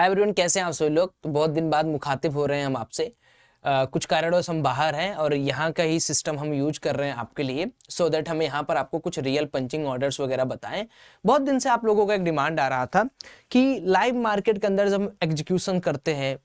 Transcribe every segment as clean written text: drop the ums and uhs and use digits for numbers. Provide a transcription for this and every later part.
Hi everyone, कैसे हैं आप सभी लोग। तो बहुत दिन बाद मुखातिब हो रहे हैं हम आपसे। कुछ कारणवश हम बाहर हैं और यहाँ का ही सिस्टम हम यूज कर रहे हैं आपके लिए, सो दैट हम यहाँ पर आपको कुछ रियल पंचिंग ऑर्डर्स वगैरह बताएं। बहुत दिन से आप लोगों का एक डिमांड आ रहा था कि लाइव मार्केट के अंदर जब हम एग्जीक्यूशन करते हैं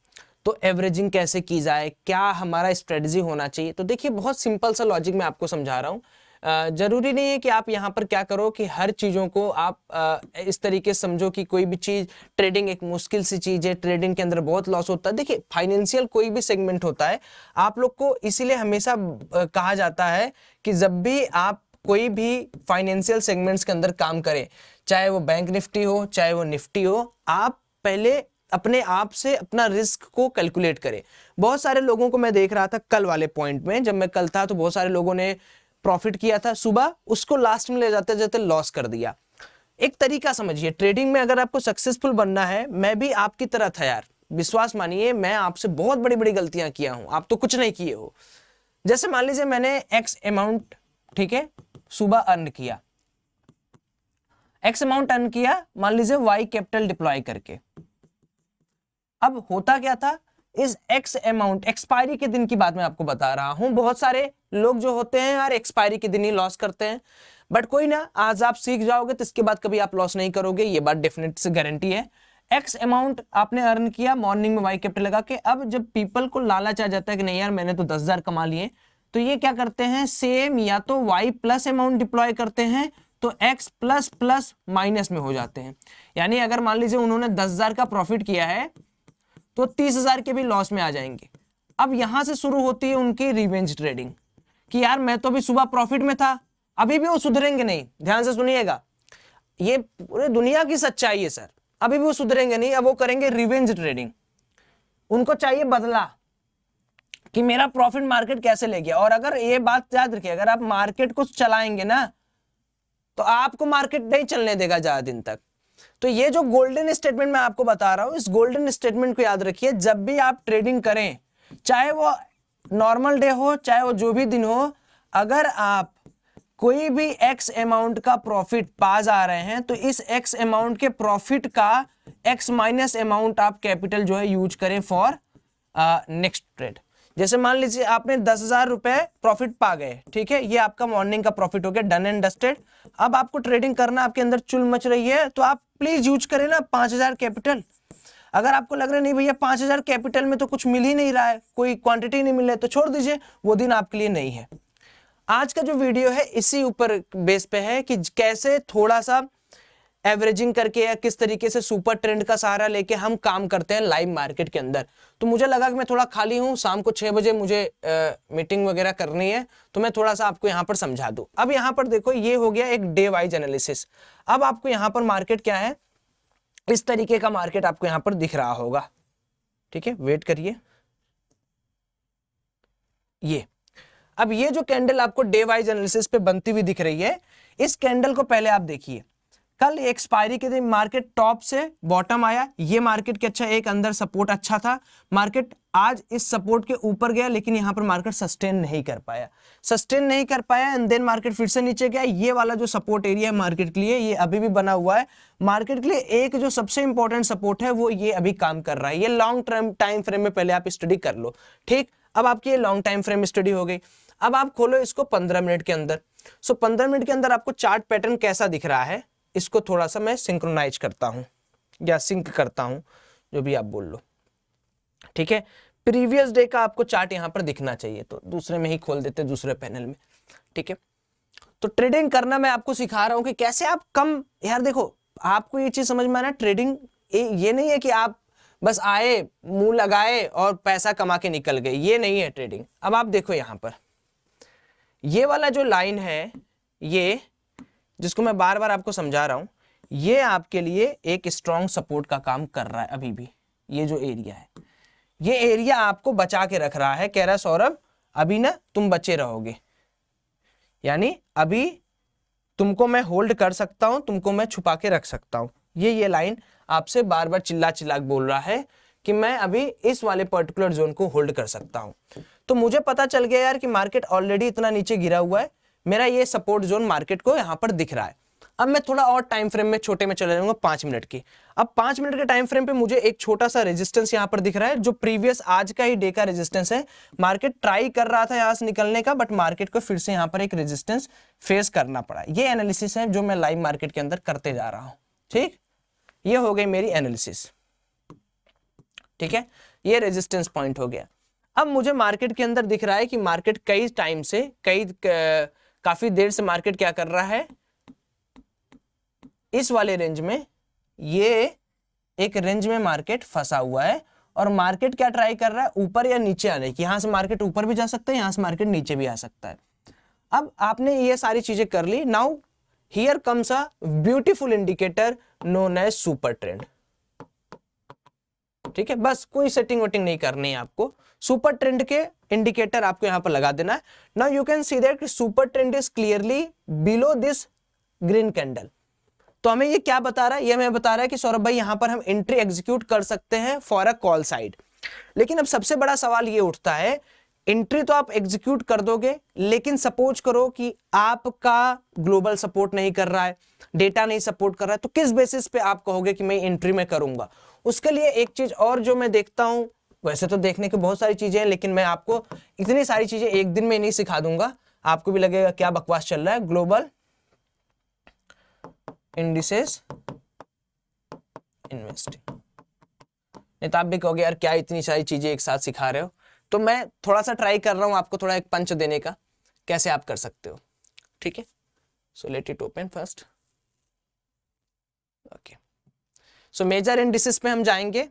तो एवरेजिंग कैसे की जाए, क्या हमारा स्ट्रेटजी होना चाहिए। तो देखिए, बहुत सिंपल सा लॉजिक मैं आपको समझा रहा हूँ। जरूरी नहीं है कि आप यहाँ पर क्या करो कि हर चीज़ों को आप इस तरीके से समझो कि कोई भी चीज़, ट्रेडिंग एक मुश्किल सी चीज़ है, ट्रेडिंग के अंदर बहुत लॉस होता है। देखिए, फाइनेंशियल कोई भी सेगमेंट होता है, आप लोग को इसीलिए हमेशा कहा जाता है कि जब भी आप कोई भी फाइनेंशियल सेगमेंट्स के अंदर काम करें, चाहे वो बैंक निफ्टी हो चाहे वो निफ्टी हो, आप पहले अपने आप से अपना रिस्क को कैलकुलेट करें। बहुत सारे लोगों को मैं देख रहा था कल वाले पॉइंट में, जब मैं कल था तो बहुत सारे लोगों ने प्रॉफिट किया था सुबह, उसको लास्ट में ले जाते जाते लॉस कर दिया। एक तरीका समझिए, ट्रेडिंग में अगर आपको सक्सेसफुल बनना है, मैं भी आपकी तरह था यार, विश्वास मानिए, मैं आपसे बहुत बड़ी बड़ी गलतियां किया हूं, आप तो कुछ नहीं किए हो। जैसे मान लीजिए मैंने एक्स अमाउंट, ठीक है, सुबह अर्न किया, एक्स अमाउंट अर्न किया, मान लीजिए वाई कैपिटल डिप्लॉय करके। अब होता क्या था, इस एक्स अमाउंट, एक्सपायरी के दिन की बात मैं आपको बता रहा हूं। बहुत सारे लोग जो होते हैं यार एक्सपायरी के दिन ही लॉस करते हैं, बट कोई ना, आज आप सीख जाओगे तो इसके बाद कभी आप लॉस नहीं करोगे, ये बात डेफिनेट से गारंटी है। एक्स अमाउंट आपने अर्न किया मॉर्निंग में वाई कैपिटल लगा के। अब जब पीपल को लालच आ जाता है कि नहीं यार मैंने तो 10,000 कमा लिए, तो ये क्या करते हैं, सेम या तो वाई प्लस अमाउंट डिप्लॉय करते हैं, तो एक्स प्लस प्लस माइनस में हो जाते हैं। यानी अगर मान लीजिए उन्होंने 10,000 का प्रॉफिट किया है तो 30,000 के भी लॉस में आ जाएंगे। अब यहां से शुरू होती है उनकी रिवेंज ट्रेडिंग कि यार मैं तो अभी सुबह प्रॉफिट में था, अभी भी वो सुधरेंगे नहीं। ध्यान से सुनिएगा, ये पूरे दुनिया की सच्चाई है सर, अभी भी वो सुधरेंगे नहीं। अब वो करेंगे रिवेंज ट्रेडिंग, उनको चाहिए बदला कि मेरा प्रॉफिट मार्केट कैसे ले गया। और अगर ये बात याद रखिए, अगर आप मार्केट को चलाएंगे ना तो आपको मार्केट नहीं चलने देगा ज्यादा दिन तक। तो ये जो गोल्डन स्टेटमेंट मैं आपको बता रहा हूं, इस गोल्डन स्टेटमेंट को याद रखिए। जब भी आप ट्रेडिंग करें, चाहे वो नॉर्मल डे हो चाहे वो जो भी दिन हो, अगर आप कोई भी एक्स अमाउंट का प्रॉफिट पा जा रहे हैं तो इस एक्स अमाउंट के प्रॉफिट का एक्स माइनस अमाउंट आप कैपिटल जो है यूज करें फॉर नेक्स्ट ट्रेड। जैसे मान लीजिए आपने 10,000 रुपए प्रॉफिट पा गए, ठीक है, ये आपका मॉर्निंग का प्रॉफिट हो गया, डन एंड डस्टेड। अब आपको ट्रेडिंग करना, आपके अंदर चुल मच रही है, तो आप प्लीज यूज करें ना 5,000 कैपिटल। अगर आपको लग रहा है नहीं भैया 5,000 कैपिटल में तो कुछ मिल ही नहीं रहा है, कोई क्वांटिटी नहीं मिल रहा है, तो छोड़ दीजिए, वो दिन आपके लिए नहीं है। आज का जो वीडियो है इसी ऊपर बेस पे है कि कैसे थोड़ा सा एवरेजिंग करके या किस तरीके से सुपर ट्रेंड का सहारा लेके हम काम करते हैं लाइव मार्केट के अंदर। तो मुझे लगा कि मैं थोड़ा खाली हूं, शाम को 6 बजे मुझे मीटिंग वगैरह करनी है, तो मैं थोड़ा सा आपको यहाँ पर समझा दूं। अब यहाँ पर देखो, ये हो गया एक डे वाइज एनालिसिस। अब आपको यहाँ पर मार्केट क्या है, इस तरीके का मार्केट आपको यहाँ पर दिख रहा होगा, ठीक है, वेट करिए। ये अब ये जो कैंडल आपको डे वाइज एनालिसिस पे बनती हुई दिख रही है, इस कैंडल को पहले आप देखिए। कल एक्सपायरी के दिन मार्केट टॉप से बॉटम आया, ये मार्केट के अच्छा एक अंदर सपोर्ट अच्छा था, मार्केट आज इस सपोर्ट के ऊपर गया, लेकिन यहां पर मार्केट सस्टेन नहीं कर पाया एंड देन मार्केट फिर से नीचे गया। ये वाला जो सपोर्ट एरिया है मार्केट के लिए, ये अभी भी बना हुआ है। मार्केट के लिए एक जो सबसे इंपॉर्टेंट सपोर्ट है वो ये अभी काम कर रहा है। ये लॉन्ग टर्म टाइम फ्रेम में पहले आप स्टडी कर लो, ठीक। अब आपकी ये लॉन्ग टाइम फ्रेम स्टडी हो गई। अब आप खोलो इसको 15 मिनट के अंदर। सो 15 मिनट के अंदर आपको चार्ट पैटर्न कैसा दिख रहा है, इसको थोड़ा सा मैं सिंक्रोनाइज करता हूं या सिंक करता हूं, जो भी आप बोल लो, ठीक है। प्रीवियस डे का आपको चार्ट यहां पर दिखना चाहिए, तो दूसरे में ही खोल देते, दूसरे पैनल में, ठीक है। तो ट्रेडिंग करना मैं आपको सिखा रहा हूं कि कैसे आप कम, यार देखो आपको ये चीज समझ में आना, ट्रेडिंग ये नहीं है कि आप बस आए, मुंह लगाए और पैसा कमा के निकल गए, ये नहीं है ट्रेडिंग। अब आप देखो यहां पर ये वाला जो लाइन है, ये जिसको मैं बार बार आपको समझा रहा हूं, ये आपके लिए एक स्ट्रॉन्ग सपोर्ट का काम कर रहा है। अभी भी ये जो एरिया है, ये एरिया आपको बचा के रख रहा है। कह रहा है सौरभ अभी ना तुम बचे रहोगे, यानी अभी तुमको मैं होल्ड कर सकता हूं, तुमको मैं छुपा के रख सकता हूं। ये लाइन आपसे बार बार चिल्ला चिल्ला बोल रहा है कि मैं अभी इस वाले पर्टिकुलर जोन को होल्ड कर सकता हूं। तो मुझे पता चल गया यार कि मार्केट ऑलरेडी इतना नीचे गिरा हुआ है, मेरा ये सपोर्ट जोन मार्केट को यहां पर दिख रहा है। अब मैं थोड़ा और टाइम फ्रेम में छोटे में चले जाऊंगा 5 मिनट की। अब 5 मिनट के टाइम फ्रेम पे मुझे एक छोटा सा रेजिस्टेंस यहां पर दिख रहा है जो प्रीवियस आज का ही डे का रेजिस्टेंस है। मार्केट ट्राई कर रहा था यहां से निकलने का, बट मार्केट को फिर से यहां पर एक रेजिस्टेंस फेस करना पड़ा। ये एनालिसिस है जो मैं लाइव मार्केट के अंदर करते जा रहा हूं। ठीक, ये हो गई मेरी एनालिसिस। ठीक है, ये रेजिस्टेंस पॉइंट हो गया। अब मुझे मार्केट के अंदर दिख रहा है कि मार्केट कई टाइम से काफी देर से मार्केट क्या कर रहा है, इस वाले रेंज में, ये एक रेंज में मार्केट फंसा हुआ है और मार्केट क्या ट्राई कर रहा है, ऊपर या नीचे आने की। यहां से मार्केट ऊपर भी जा सकता है, यहां से मार्केट नीचे भी आ सकता है। अब आपने ये सारी चीजें कर ली। Now here comes a beautiful indicator known as super trend. ठीक है, बस कोई सेटिंग वेटिंग नहीं करनी है आपको, सुपर ट्रेंड के इंडिकेटर आपको यहां पर लगा देना है। Now you can see that super trend is clearly below this green candle. तो हमें ये क्या बता रहा है, ये हमें बता रहा है कि सौरभ भाई यहां पर हम एंट्री एग्जीक्यूट कर सकते हैं फॉर अ कॉल साइड। लेकिन अब सबसे बड़ा सवाल ये उठता है, एंट्री तो आप एग्जीक्यूट कर दोगे, लेकिन सपोज करो कि आपका ग्लोबल सपोर्ट नहीं कर रहा है, डेटा नहीं सपोर्ट कर रहा है, तो किस बेसिस पे आप कहोगे कि मैं एंट्री में करूंगा। उसके लिए एक चीज और जो मैं देखता हूं, वैसे तो देखने की बहुत सारी चीजें हैं, लेकिन मैं आपको इतनी सारी चीजें एक दिन में नहीं सिखा दूंगा, आपको भी लगेगा क्या बकवास चल रहा है। ग्लोबल इंडिसेस इन्वेस्टिंग, नहीं तो आप भी कहोगे यार क्या इतनी सारी चीजें एक साथ सिखा रहे हो। तो मैं थोड़ा सा ट्राई कर रहा हूं आपको थोड़ा एक पंच देने का, कैसे आप कर सकते हो। ठीक है, so let it open first. Okay, so major indices पे हम जाएंगे,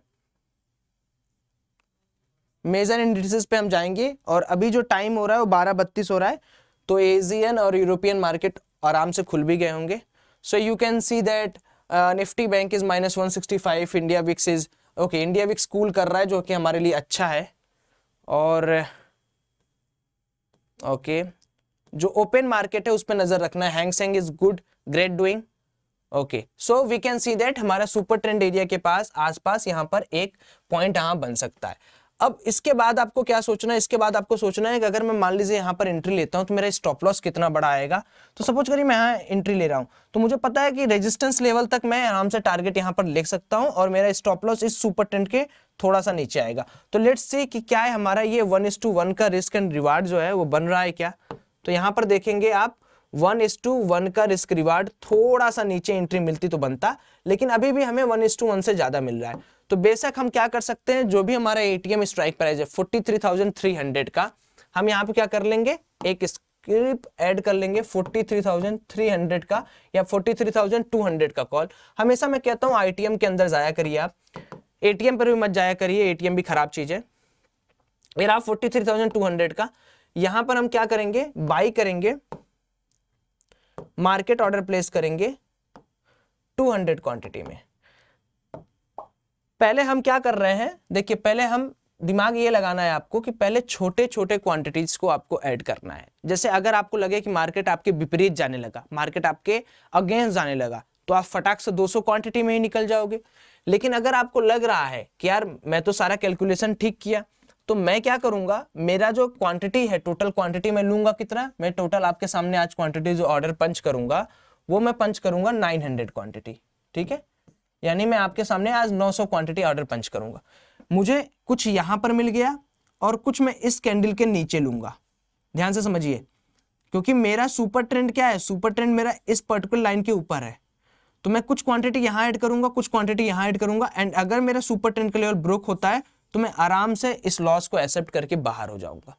मेजर इंडिसेस पे हम जाएंगे और अभी जो टाइम हो रहा है वो 12:32 हो रहा है। तो एशियन और यूरोपियन मार्केट आराम से खुल भी गए होंगे। So you can see that Nifty bank is -165, India VIX is okay, India VIX cool कर रहा है जो कि हमारे लिए अच्छा है। और ओके, जो ओपन मार्केट है उस पर नजर रखना है। Hang is good, great doing. Okay, so we can see that हमारा सुपर ट्रेंड एरिया के पास आसपास यहाँ पर एक पॉइंट यहाँ बन सकता है। अब इसके बाद आपको क्या सोचना है, इसके बाद आपको सोचना है कि अगर मैं मान लीजिए यहाँ पर एंट्री लेता हूँ तो मेरा स्टॉप लॉस कितना बड़ा आएगा। तो सपोज करिए मैं यहाँ एंट्री ले रहा हूँ, तो मुझे पता है कि रेजिस्टेंस लेवल तक मैं आराम से टारगेट यहाँ पर लिख सकता हूँ और मेरा स्टॉप लॉस इस सुपर ट्रेंड के थोड़ा सा नीचे आएगा। तो लेट्स सी कि क्या है हमारा ये 1:1 का रिस्क एंड रिवार्ड जो है वो बन रहा है क्या। तो यहाँ पर देखेंगे आप 1:1 का रिस्क रिवार्ड, थोड़ा सा नीचे एंट्री मिलती तो बनता, लेकिन अभी भी हमें 1:1 से ज्यादा मिल रहा है। तो बेशक हम क्या कर सकते हैं, जो भी हमारा एटीएम स्ट्राइक प्राइस है 43,300 का, हम यहाँ पे क्या कर लेंगे, एक स्क्रिप्ट ऐड कर लेंगे 43,300 का या 43,200 का कॉल। हमेशा मैं कहता हूँ आईटीएम के अंदर जाया करिए, आप एटीएम पर भी मत जाया करिए, एटीएम भी खराब चीज है। फिर आप 43,200 का यहां पर हम क्या करेंगे, बाई करेंगे, मार्केट ऑर्डर प्लेस करेंगे 200 क्वांटिटी में। पहले हम क्या कर रहे हैं, देखिए पहले हम दिमाग ये लगाना है आपको कि पहले छोटे छोटे क्वांटिटीज को आपको ऐड करना है। जैसे अगर आपको लगे कि मार्केट आपके विपरीत जाने लगा, मार्केट आपके अगेंस्ट जाने लगा, तो आप फटाक से 200 क्वांटिटी में ही निकल जाओगे। लेकिन अगर आपको लग रहा है कि यार मैं तो सारा कैलकुलेशन ठीक किया, तो मैं क्या करूंगा, मेरा जो क्वांटिटी है, टोटल क्वांटिटी मैं लूंगा कितना, मैं टोटल आपके सामने आज क्वांटिटी जो ऑर्डर पंच करूंगा वो मैं पंच करूंगा 900 क्वांटिटी। ठीक है, यानी मैं आपके सामने आज 900 क्वांटिटी ऑर्डर पंच करूंगा। मुझे कुछ यहां पर मिल गया और कुछ मैं इस कैंडल के नीचे लूंगा, ध्यान से समझिए, क्योंकि मेरा सुपर ट्रेंड क्या है, सुपर ट्रेंड मेरा इस पर्टिकुलर लाइन के ऊपर है। तो मैं कुछ क्वांटिटी यहां ऐड करूंगा, कुछ क्वांटिटी यहां ऐड करूंगा, एंड अगर मेरा सुपर ट्रेंड का लेवल ब्रोक होता है तो मैं आराम से इस लॉस को एक्सेप्ट करके बाहर हो जाऊंगा।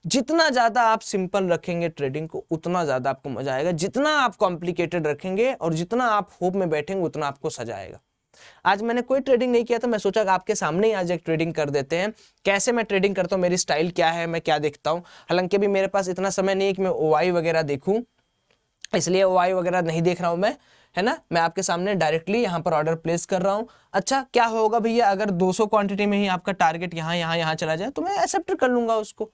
जितना ज्यादा आप सिंपल रखेंगे ट्रेडिंग को, उतना ज्यादा आपको मजा आएगा। जितना आप कॉम्प्लिकेटेड रखेंगे और जितना आप होप में बैठेंगे, उतना आपको सजा आएगा। आज मैंने कोई ट्रेडिंग नहीं किया था, मैं सोचा कि आपके सामने ही आज एक ट्रेडिंग कर देते हैं, कैसे मैं ट्रेडिंग करता हूँ, मेरी स्टाइल क्या है, मैं क्या देखता हूँ। हालांकि अभी मेरे पास इतना समय नहीं है कि मैं ओआई वगैरह देखूं, इसलिए ओआई वगैरह नहीं देख रहा हूं मैं, है ना। मैं आपके सामने डायरेक्टली यहाँ पर ऑर्डर प्लेस कर रहा हूँ। अच्छा क्या होगा भैया, अगर 200 क्वांटिटी में ही आपका टारगेट यहाँ चला जाए तो मैं एक्सेप्ट कर लूंगा उसको।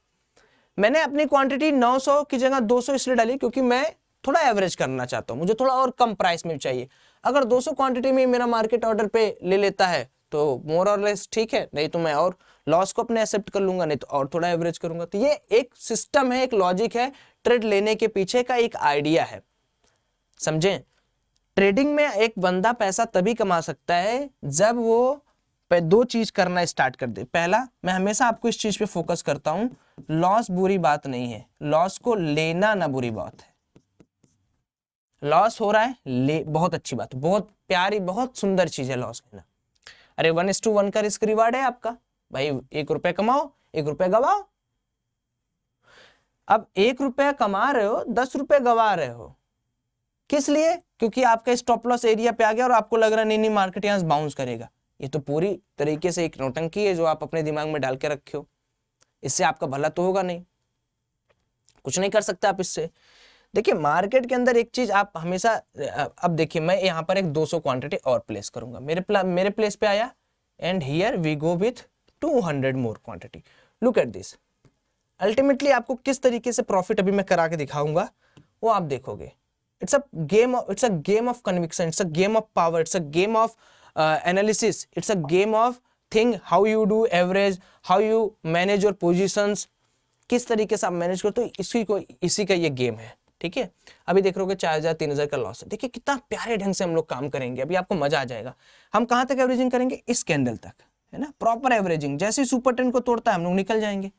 मैंने अपनी क्वांटिटी 900 की जगह 200 इसलिए डाली क्योंकि मैं थोड़ा एवरेज करना चाहता हूँ, मुझे थोड़ा और कम प्राइस में चाहिए। अगर 200 क्वांटिटी में मेरा मार्केट ऑर्डर पे ले लेता है तो मोर और लेस ठीक है, नहीं तो मैं और लॉस को अपने एक्सेप्ट कर लूंगा, नहीं तो और थोड़ा एवरेज करूंगा। तो ये एक सिस्टम है, एक लॉजिक है, ट्रेड लेने के पीछे का एक आइडिया है, समझें। ट्रेडिंग में एक बंदा पैसा तभी कमा सकता है जब वो दो चीज करना स्टार्ट कर दे। पहला, मैं हमेशा आपको इस चीज पे फोकस करता हूं, लॉस बुरी बात नहीं है, लॉस को लेना ना बुरी बात है। लॉस हो रहा है, ले, बहुत अच्छी बात, बहुत प्यारी, बहुत सुंदर चीज है लॉस लेना। अरे 1:1 का रिस्क रिवार्ड है आपका भाई, 1 रुपए कमाओ 1 रुपए गवाओ। अब 1 रुपया कमा रहे हो, 10 रुपए गवा रहे हो, किस लिए? क्योंकि आपका स्टॉप लॉस एरिया पे आ गया और आपको लग रहा है नहीं मार्केट यहां बाउंस करेगा। ये तो पूरी तरीके से एक नौटंकी है जो आप अपने दिमाग में डाल के रखे हो। इससे आपका भला तो होगा नहीं, कुछ नहीं कर सकते आप इससे। देखिए मार्केट के अंदर एक चीज आप हमेशा, अब देखिए मैं यहाँ पर एक 200 क्वांटिटी और प्लेस करूंगा, मेरे प्लेस पे आया, and here we go with 200 more quantity. Look at this. Ultimately आपको किस तरीके से प्रॉफिट अभी मैं करा के दिखाऊंगा वो आप देखोगे। It's a game of conviction, it's a game of power, it's a game of analysis, it's a game of thing how you do average, how you manage your positions, किस तरीके से आप मैनेज करते हो, इसी का ये गेम है। ठीक है, अभी देख रहे हो 4000 3000 का लॉस है। देखिए कितना प्यारे ढंग से हम लोग काम करेंगे, अभी आपको मजा आ जाएगा। हम कहां तक एवरेजिंग करेंगे? इस कैंडल तक, है ना, प्रॉपर एवरेजिंग। जैसे ही सुपर ट्रेंड को तोड़ता है हम लोग निकल जाएंगे।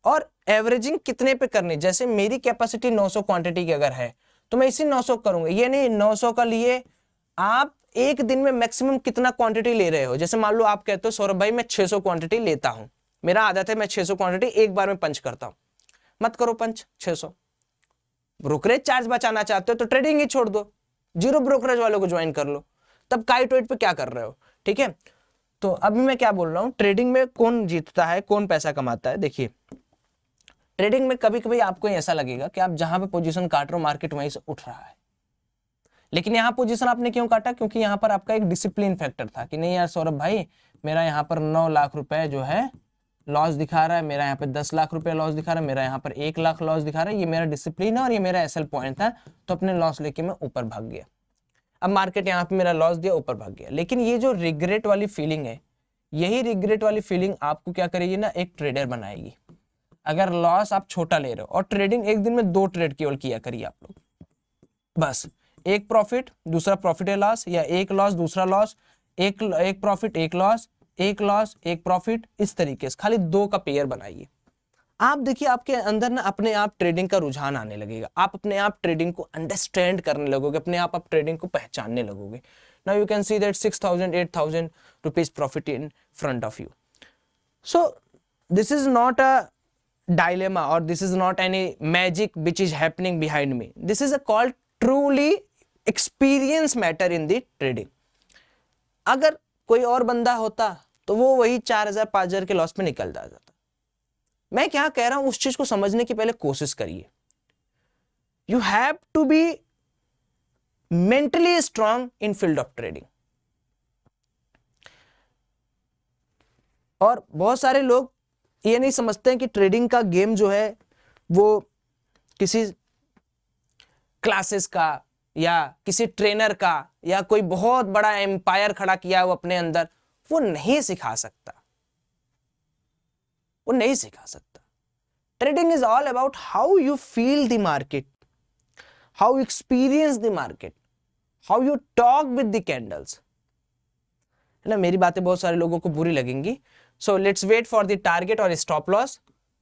और एवरेजिंग कितने पे करनी? जैसे मेरी कैपेसिटी 900 क्वांटिटी की अगर है तो मैं इसी 900 करूंगा। ये नहीं 900 का लिए आप एक दिन में मैक्सिमम कितना क्वांटिटी ले रहे हो। जैसे मान लो आप कहते हो सौरभ भाई मैं 600 क्वांटिटी लेता हूं, मेरा आदत है मैं 600 क्वांटिटी एक बार में पंच करता हूं। मत करो पंच 600। ब्रोकरेज चार्ज बचाना चाहते हो तो ट्रेडिंग ही छोड़ दो, जीरो ब्रोकरेज वालों को ज्वाइन कर लो। तब काइट वेट पे क्या कर रहे हो? ठीक है, तो अभी मैं क्या बोल रहा हूं, ट्रेडिंग में कौन जीतता है, कौन पैसा कमाता है? देखिए ट्रेडिंग में कभी कभी आपको ऐसा लगेगा कि आप जहां पे पोजीशन काट रहे हो मार्केट वहीं से उठ रहा है, लेकिन यहां पोजीशन आपने क्यों काटा? क्योंकि यहां पर आपका एक डिसिप्लिन फैक्टर था कि नहीं यार सौरभ भाई मेरा यहां पर 9 लाख रुपए जो है लॉस दिखा रहा है, मेरा यहाँ पे 10 लाख रुपए लॉस दिखा रहा है, मेरा यहाँ पर 1 लाख लॉस दिखा रहा है, ये मेरा डिसिप्लिन है और ये मेरा एसएल पॉइंट था, तो अपने लॉस लेके मैं ऊपर भाग गया। अब मार्केट यहाँ पे मेरा लॉस दिया, ऊपर भाग गया। लेकिन ये जो रिग्रेट वाली फीलिंग है, यही रिग्रेट वाली फीलिंग आपको क्या करेगी ना, एक ट्रेडर बनाएगी। अगर लॉस आप छोटा ले रहे हो, और ट्रेडिंग एक दिन में 2 ट्रेड केवल किया करिए आप लोग, बस। एक प्रॉफिट दूसरा प्रॉफिट है लॉस, या एक लॉस दूसरा लॉस, एक प्रॉफिट एक लॉस, एक लॉस एक प्रॉफिट, इस तरीके से खाली 2 का पेयर बनाइए। आप देखिए आपके अंदर ना अपने आप ट्रेडिंग का रुझान आने लगेगा, आप अपने आप ट्रेडिंग को अंडरस्टैंड करने लगोगे, अपने आप ट्रेडिंग को पहचानने लगोगे। Now you can see that 6000 8000 rupees profit in front of you. So this is not a dilemma, or this is not any magic which is happening behind me. This is a called truly experience matter in the trading. अगर कोई और बंदा होता तो वो वही 4000 5000 के loss में निकल जाता। मैं क्या कह रहा हूं, उस चीज को समझने की पहले कोशिश करिए। You have to be mentally strong in field of trading. और बहुत सारे लोग ये नहीं समझते हैं कि ट्रेडिंग का गेम जो है वो किसी क्लासेस का या किसी ट्रेनर का या कोई बहुत बड़ा एम्पायर खड़ा किया है वो अपने अंदर, वो नहीं सिखा सकता, वो नहीं सिखा सकता। Trading is all about how you feel the market, how you experience the market, how you talk with the candles, है ना। मेरी बातें बहुत सारे लोगों को बुरी लगेंगी। So let's wait for the target और स्टॉप लॉस,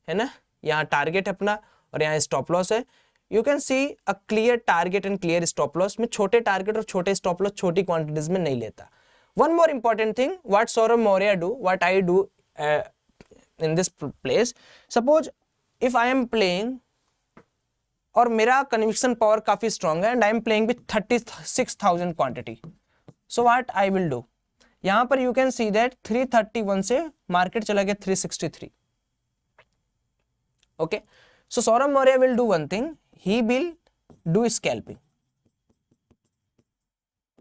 है ना। यहाँ टारगेट है अपना और यहाँ स्टॉप लॉस है। You can see a clear target and clear stop loss. में छोटे टारगेट और छोटे स्टॉप लॉस छोटी क्वांटिटीज में नहीं लेता। One more important thing, what Saurabh Maurya do, what I do in this place, suppose if I am playing और मेरा कन्विक्शन पावर काफी स्ट्रॉन्ग है and I am playing with 36,000 quantity, so what I will do, यहां पर you can see that 331 से market चला गया 363। Okay, so Saurabh Maurya will do one thing, he will do scalping.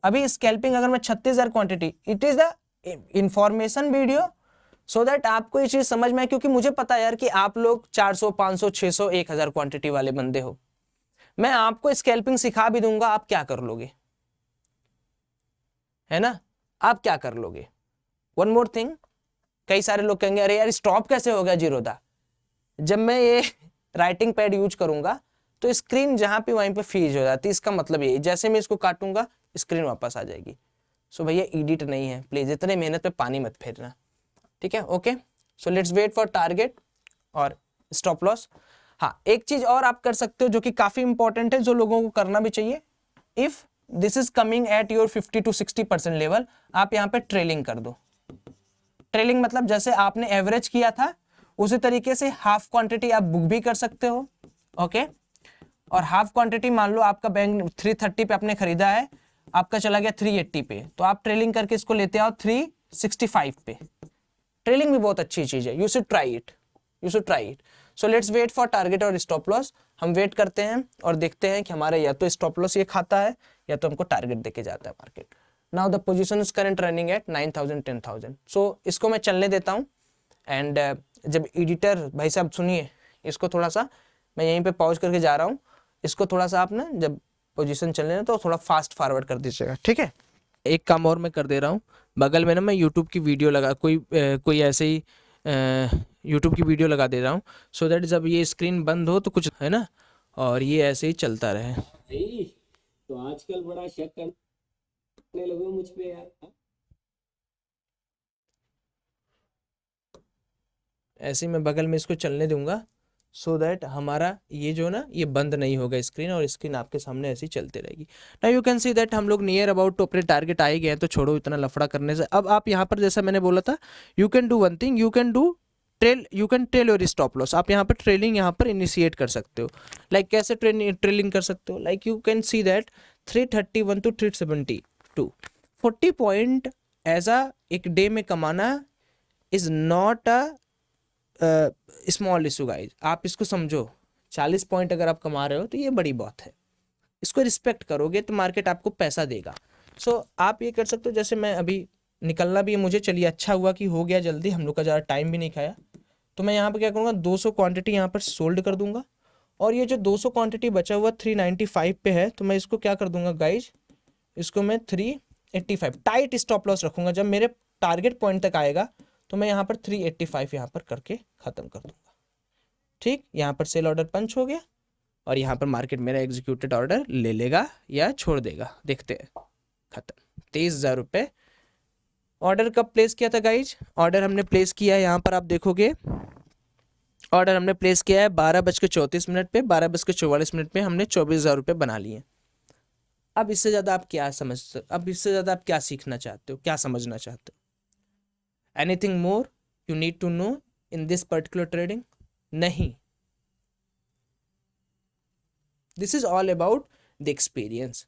अभी स्कैल्पिंग अगर मैं 36,000 quantity, it is the information video so that आपको ये चीज समझ में आए, क्योंकि मुझे पता है यार कि आप लोग 400 500 600 1000 क्वांटिटी वाले बंदे हो। मैं आपको स्कैल्पिंग सिखा भी दूंगा, आप क्या कर लोगे, है ना, आप क्या कर लोगे। वन मोर थिंग, कई सारे लोग कहेंगे अरे यार स्टॉप कैसे हो गया जीरोदा। जब मैं ये राइटिंग पैड यूज करूंगा तो स्क्रीन जहाँ पे वहीं पे फ्रीज हो जाती है। इसका मतलब ये जैसे मैं इसको काटूंगा स्क्रीन वापस आ जाएगी। सो भैया एडिट नहीं है, प्लीज इतने मेहनत पे पानी मत फेरना, ठीक है। Okay, so let's wait for target और स्टॉप लॉस। हाँ, एक चीज और आप कर सकते हो जो कि काफी इंपॉर्टेंट है, जो लोगों को करना भी चाहिए। If this is coming at your 50 to 60% level, आप यहाँ पे ट्रेलिंग कर दो। ट्रेलिंग मतलब जैसे आपने एवरेज किया था उसी तरीके से हाफ क्वांटिटी आप बुक भी कर सकते हो। ओके, और हाफ क्वांटिटी मान लो आपका बैंक 330 पे आपने खरीदा है, आपका चला गया 380 पे, तो आप ट्रेलिंग करके इसको लेते आओ 365 पे। ट्रेलिंग भी बहुत अच्छी चीज है, you should try it, you should try it. So let's wait for target और स्टॉप लॉस। हम वेट करते हैं और देखते हैं कि हमारे या तो स्टॉप लॉस ये खाता है या तो हमको टारगेट देके जाता है market. Now the position is current running at 9000 10,000। सो इसको मैं चलने देता हूँ एंड जब एडिटर भाई साहब सुनिए, इसको थोड़ा सा मैं यहीं पे पॉज करके जा रहा हूँ, इसको थोड़ा सा आप ना जब पोजीशन चलने ना तो थोड़ा फास्ट फॉरवर्ड कर दीजिएगा, ठीक है। एक काम और मैं कर दे रहा हूँ, बगल में ना मैं यूट्यूब की वीडियो लगा कोई ऐसे ही यूट्यूब की वीडियो लगा दे रहा हूँ, सो दैट जब ये स्क्रीन बंद हो तो कुछ है ना, और ये ऐसे ही चलता रहे। भाई तो आजकल बड़ा शक करने लगे हो मुझ पे यार। ऐसे ही मैं बगल में इसको चलने दूंगा सो दैट हमारा ये जो ना ये बंद नहीं होगा स्क्रीन, और स्क्रीन आपके सामने ऐसे ही चलती रहेगी। Now you can see that हम लोग नियर अबाउट टू अपने टारगेट आए गए हैं, तो छोड़ो इतना लफड़ा करने से। अब आप यहाँ पर जैसा मैंने बोला था, you can do one thing, you can do trail, you can trail your stop loss. आप यहाँ पर ट्रेलिंग यहाँ पर इनिशिएट कर सकते हो। लाइक कैसे ट्रेलिंग कर सकते हो, like you can see that 331 to 372 40 point as a एक डे में कमाना is not a small issue guys. आप इसको समझो, 40 पॉइंट अगर आप कमा रहे हो तो ये बड़ी बात है। इसको रिस्पेक्ट करोगे तो मार्केट आपको पैसा देगा। सो आप ये कर सकते हो, जैसे मैं अभी निकलना भी है मुझे, चलिए अच्छा हुआ कि हो गया जल्दी, हम लोग का ज़्यादा टाइम भी नहीं खाया। तो मैं यहाँ पर क्या करूँगा, 200 क्वांटिटी यहाँ पर सोल्ड कर दूंगा, और ये जो 200 क्वांटिटी बचा हुआ 395 पे है, तो मैं इसको क्या कर दूंगा गाइज, इसको मैं 385 टाइट स्टॉप लॉस रखूंगा। जब मेरे टारगेट पॉइंट तक आएगा तो मैं यहाँ पर 385 यहाँ पर करके खत्म कर दूंगा, ठीक। यहाँ पर सेल ऑर्डर पंच हो गया और यहाँ पर मार्केट मेरा एग्जीक्यूटेड ऑर्डर ले लेगा या छोड़ देगा, देखते हैं। खत्म, 23,000 रुपये। ऑर्डर कब प्लेस किया था गाइज, ऑर्डर हमने प्लेस किया है, यहाँ पर आप देखोगे ऑर्डर हमने प्लेस किया है 12:34 पे, 12:44 पे हमने 24,000 रुपये बना लिए। अब इससे ज़्यादा आप क्या समझते, अब इससे ज़्यादा आप क्या सीखना चाहते हो, क्या समझना चाहते हो? Anything more you need to know in this particular trading? नहीं, this is all about the experience.